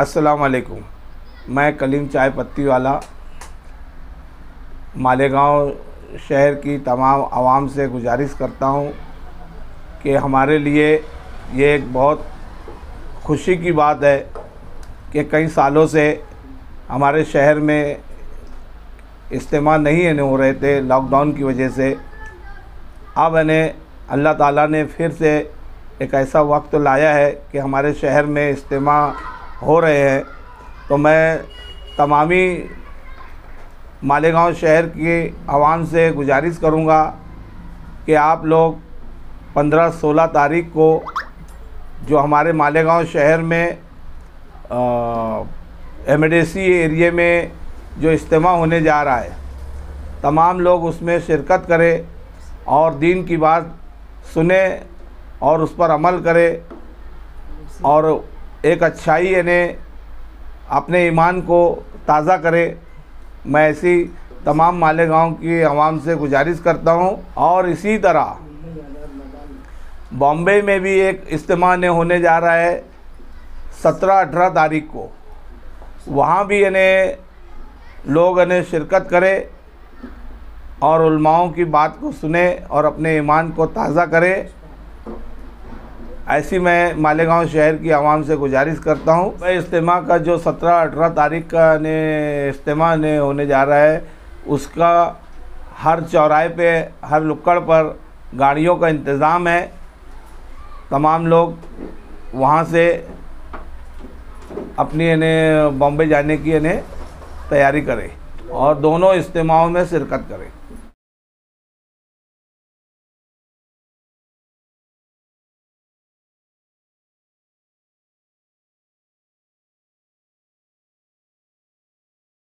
अस्सलाम वालेकुम। मैं कलीम चाय पत्ती वाला मालेगांव शहर की तमाम आवाम से गुजारिश करता हूं कि हमारे लिए ये एक बहुत खुशी की बात है कि कई सालों से हमारे शहर में इज्तिमा नहीं हो रहे थे लॉकडाउन की वजह से। अब इन्हें अल्लाह ताला ने फिर से एक ऐसा वक्त लाया है कि हमारे शहर में इज्तिमा हो रहे हैं। तो मैं तमामी मालेगांव शहर की आवाम से गुजारिश करूंगा कि आप लोग 15-16 तारीख को जो हमारे मालेगांव शहर में एमडीसी एरिया में जो इज्तिमा होने जा रहा है, तमाम लोग उसमें शिरकत करें और दीन की बात सुने और उस पर अमल करें और एक अच्छाई यानी अपने ईमान को ताज़ा करें। मैं ऐसी तमाम मालेगांव की आवाम से गुजारिश करता हूं। और इसी तरह बॉम्बे में भी एक इज्तिमा होने जा रहा है 17-18 तारीख को। वहाँ भी यानी लोग यानी शिरकत करें और उलमाओं की बात को सुने और अपने ईमान को ताज़ा करें। ऐसी मैं मालेगांव शहर की आवाम से गुजारिश करता हूँ। मैं इज्तिमा का जो 17-18 तारीख का इज्तिमा होने जा रहा है, उसका हर चौराहे पे, हर नुक्कड़ पर गाड़ियों का इंतज़ाम है। तमाम लोग वहाँ से अपनी बॉम्बे जाने की तैयारी करें और दोनों इज्तिमाओं में शिरकत करें।